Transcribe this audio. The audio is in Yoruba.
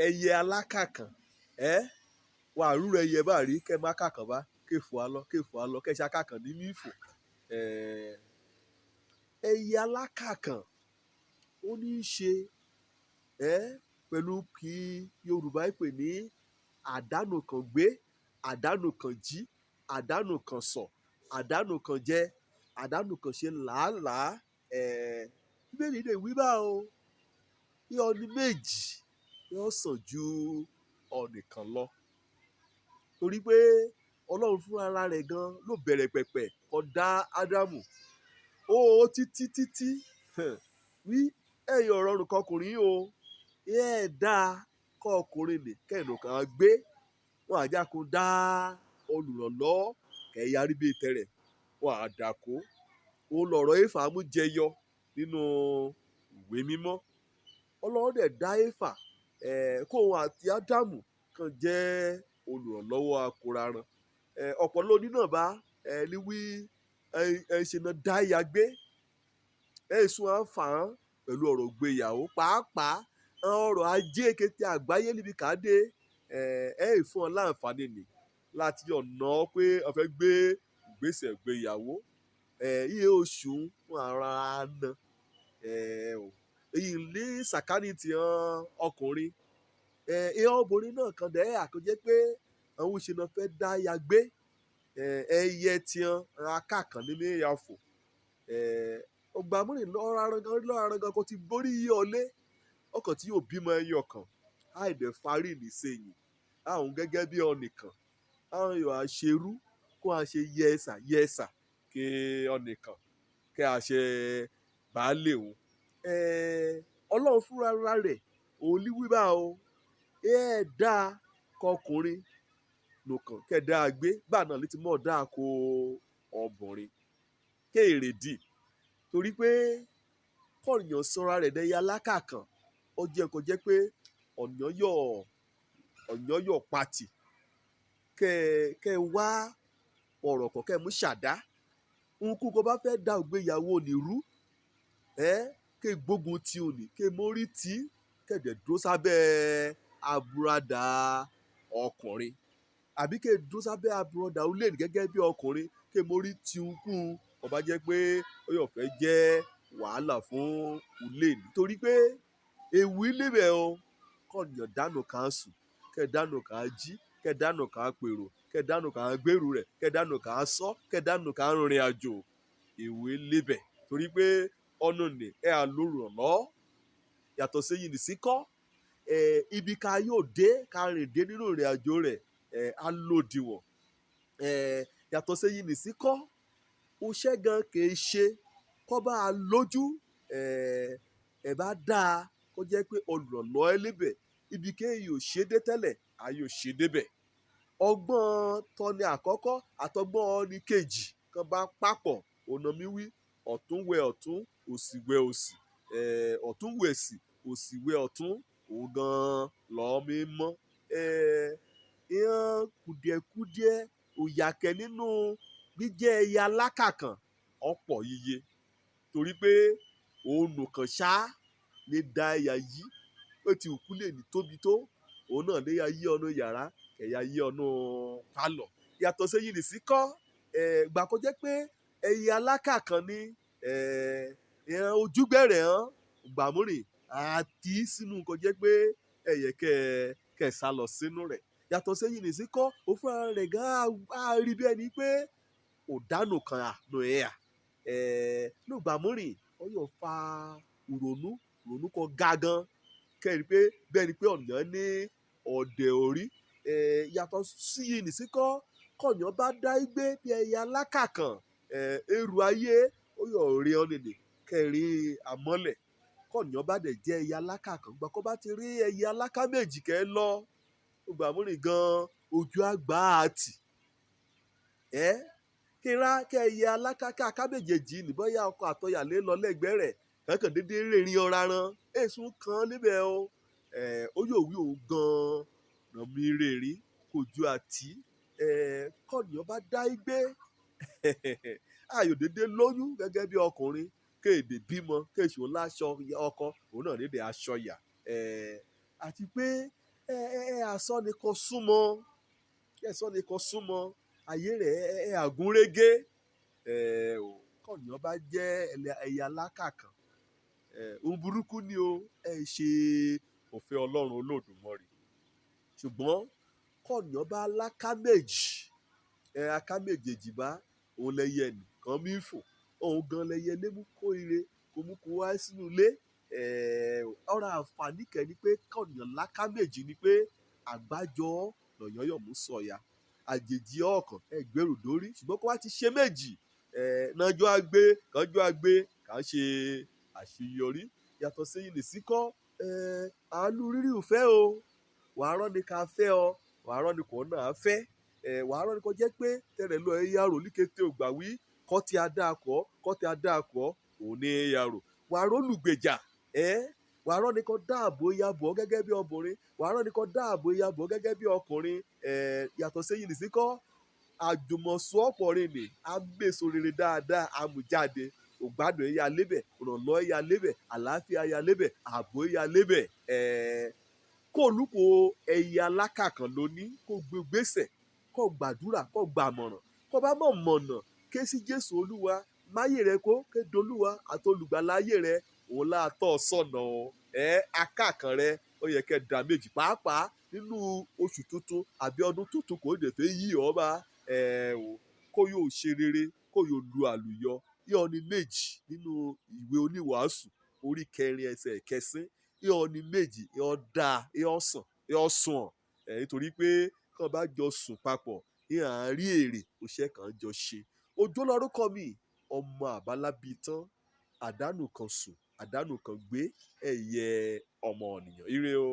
ẹyẹ alákàkàn wà rúrọ ẹyẹ bá rí kẹ má kàkàn bá kéfò á lọ kẹ ṣe akàkàn ní mífò. Ẹyẹ alákàkàn ó ní í ṣe pẹ̀lú kí Yorùbá pè ní àdánù kan gbé, àdánù kan jí, àdánù kan sọ̀, àdánù kan jẹ, àdánù kan ṣe làálàá. Bíbélì lè wí bá o ní ọ̀nì méjì yóò sàn ju ọ̀nì kan lọ, torí pé Ọlọ́run fún ara rẹ̀ gan ló bẹ̀rẹ̀ pẹ̀pẹ̀ kó dá Ádámù ó títí wí ẹ̀yin ọ̀rọ̀rùn kọkùnrin o dáa kọ́ ọkùnrin nì kẹ́hìnú kan gbé wọn àjà kó dá olùrànlọ́wọ́ kẹ̀yà rí bíi tẹ̀rẹ̀ wọn àdàkó òun lọ̀rọ̀ Éfà mú jẹyọ nínú ìwé mímọ́. Ọlọ́run dẹ̀ dá Éfà kóun àti Ádámù kan jẹ́ olùrànlọ́wọ́ akóraran. Ọ̀pọ̀ lóní náà bá ní wí ṣe náà dá ìyá gbé sún àǹfààní pẹ̀lú ọ̀rọ̀ ìgbéyàwó pàápàá ọrọ̀ ajé kété àgbáyé níbi kàdé fún ọ láǹfààní nì láti ọ̀nà pé o fẹ́ gbé ìgbésẹ̀ ìgbéyàwó iye oṣù fún ara na èyí ní sàkání ti hàn ọkùnrin ìhàn obìnrin náà kan dẹ̀ àkójẹ́ pé àwọn òṣèlú fẹ́ dá ya gbé ẹyẹ tiẹn ra káàkàn nínú ìyàfọ̀ ọgbàmúrin lọ́ra kò ti borí iye ọ̀lẹ́ ọkàn tí yóò bímọ ẹyẹ ọkàn àìdẹ̀ farí nìsẹ̀yìn àwọn gẹ́gẹ́ bí ọ̀nìkan àwọn yóò àṣerú kó a ṣe yẹsà kí ọ̀nìkan kí a ṣe baálé òun. Ọlọ́run fúnra rẹ̀ òun ní wíwá o dáa kọkùnrin nìkan kẹ̀dá gbé gbà náà létí mọ́ dáa kó ọbùnrin kéèrèdì torí pé kọ́ọ̀yàn sọ́ra rẹ̀ dẹ́yẹ alákàkàn ó jẹ́ kó jẹ́ pé ọ̀yàn yọ̀ pati kẹ́ wá ọ̀rọ̀ kan kẹ́ mú ṣàdá nkú kó bá fẹ́ dá ògbéyàwó nìrú kẹ́ gbógun ti òní kẹ́ mórí tí kẹ̀dẹ̀ dúró sábẹ́ àbúradà ọkùnrin àbí kẹ́ dúró sábẹ́ àbúradà olè gẹ́gẹ́ bí ọkùnrin kẹ́ mórí tí nkú kó bá jẹ́ pé ó yọ̀ fẹ́ jẹ́ wàhálà fún ulé nítorí pé ewu níbẹ̀ o kọ́ọ̀yàn dánù kan sùn kẹ́ dánù kan jí kẹ́ dánù kan pèrò kẹ́ dánù kan gbèrú rẹ̀ kẹ́ dánù kan sọ kẹ́ dánù kan rìnrìn àjò ewu níbẹ̀ torí pé ọ̀nà ní àlòrànlọ́ yàtọ̀ sí yìí nìsíkọ́ ibi ká yóò dé ká rìn dé nínú ìrìn àjò rẹ̀ á lòdìwọ̀n yàtọ̀ sí yìí nìsíkọ́ oṣẹ́ gan kì í ṣe kọ́ bá a lójú bá dáa kó jẹ́ pé olùrànlọ́ ẹlẹ́bẹ̀ ibi kéèyàn ò ṣe dé tẹ́lẹ̀ ayò ṣe débẹ̀ ọgbọ́n tọ́ni àkọ́kọ́ àtọgbọ́n ní kejì kan bá papọ̀ ọ̀nà mi wí ọ̀tún wẹ ọ̀tún òsì wẹ òsì ọ̀tún wẹ sí òsì wẹ ọ̀tún òun gan lọ́ọ́ mi mọ́ ìhàn kùdìẹ̀kudiẹ òyàkẹ́ nínú gbíjẹ́ ẹyẹ alákàkàn ọ̀pọ̀ yíyẹ torí pé òun nìkan ṣá lè da ẹyà yìí ó ti òkú lè ní tóbi tó òun náà lè ya yí ọ̀nà yàrá ẹ̀yà yí ọ̀nà pálọ̀ yàtọ̀ sẹ́yìn nìsí kọ́ gbà kó jẹ́ pé ẹyẹ alákàkàn ní ojúgbẹ̀rẹ̀ hàn gbàmúrìn àti sínú kó jẹ́ pé ẹ̀yẹ kẹ̀ sá lọ sínú rẹ̀ yàtọ̀ sẹ́yìn nìsí kọ́ òfin ara rẹ̀ gan á rí bí ẹni pé òdánù kan àánú ẹ̀ lùgbàmúrìn ó yóò fa ìrònú kan ga gan kẹ́rin pé bẹ́ẹ̀ ni pé ọ̀nà ní ọ̀dẹ̀ orí yàtọ̀ sí yìí nìsíkọ́ kọ̀yàn bá dá igbé bí ẹyẹ alákàkàn ẹrù ayé ó yọ̀ rí ọ́ nìyí kẹrin àmọ́lẹ̀ kọ̀yàn bá dẹ̀ jẹ́ ẹyẹ alákàkàn gbà kó bá ti rí ẹyẹ aláká méjì kẹ́ lọ gbàmúrìn gan ojú àgbà àti kíra kẹ́ ẹyẹ aláká méjèèjì nìbọ́yà ọkọ̀ àtọyàlé lọ lẹ́gbẹ̀ẹ́ rẹ̀ kankan dédé rìnrìn ọ̀ra ran èsùn kan níbẹ̀ o ó yóò wí òun gan-an ràn mí rèérí kò ju àti kọ́nìyàn bá dá igbé ayò dédé lóyún gẹ́gẹ́ bí ọkùnrin kéde bímọ kéṣù láṣọ ọkọ òun náà dédé aṣọ yà àti pé asọ́nìkan súnmọ́ asọ́nìkan súnmọ́ ayé rẹ̀ àgúnrégé kọ́nìyàn bá jẹ́ ẹ̀yà alákàkàn ohun burúkú ni o ṣe òfin Ọlọ́run Olódùmarè ṣùgbọ́n kọ́nìyàn bá aláká méjì aká méjèèjì bá òun lẹyẹ nìkan mí fò òun gan lẹyẹ lé mú kó ire kó mú kó wá sínú ilé ọ̀rọ̀ àǹfààní kẹ́ ni pé kọ́nìyàn láká méjì ni pé àgbájọ lọ̀yọ́yọ̀ mú sọ̀yà àjèjì ọkàn ẹgbẹ́rún dórí ṣùgbọ́n kó wá ti ṣe méjì nájọ́ àgbé kánjọ́ àgbé kà ń ṣe àṣeyọrí yàtọ̀ sẹ́yìn lè síkọ́ àánú rírì òfẹ́ o wàá rán ni ká fẹ́ ọ wàá rán ni kò náà fẹ́ wàá rán ni kò jẹ́ pé tẹ̀rẹ̀ lọ ẹ̀yà rò líkété ògbà wí kọ́ ti adáàkọ́ òun ní ẹ̀yà rò wàá rólùgbèjà wàá rán ni kò dáàbò yàbọ̀ gẹ́gẹ́ bí ọkùnrin wàá rán ni kò dáàbò yàbọ̀ gẹ́gẹ́ bí ọkùnrin yàtọ̀ sẹ́yìn lè síkọ́ àjùmọ̀sọ́ ọ̀pọ̀rin ni àmèso rere dáadáa àmújáde ògbádùn ẹ̀yà lébẹ̀ ìrànlọ́ ẹ̀yà lébẹ̀ àlàáfíà ẹ̀yà lébẹ̀ ààbò ẹ̀yà lébẹ̀ kó olùkọ́ ẹ̀yà alákàkàn lóní kó gbégbèsè kó gbàdúrà kó gbàmọ̀ràn kó bá mọ̀ mọ̀nà ké sí Jésù Olúwa máyé rẹ kó kéde Olúwa àti olùgbàláyé rẹ òun láàtọ̀ sọ̀nà akákan rẹ ó yẹ kẹ́ dá méjì pàápàá nínú oṣù tuntun àbí ọdún tuntun kò dé fẹ́ yí ọba kó yóò ṣe rere kó yóò lu àlùyọ yóò ní méjì nínú ìwé oníwàásù orí 4 ẹsẹ̀ 9 yóò ní méjì yóò dáa yóò sàn yóò sùn nítorí pé kàn bá jọ sùn papọ̀ yóò à ń rí èrè òṣè kan jọ ṣe Òjó lórúkọ mi ọmọ àbálábí tán àdánù kan sùn àdánù kan gbé ẹ̀yẹ ọmọ ènìyàn ire o.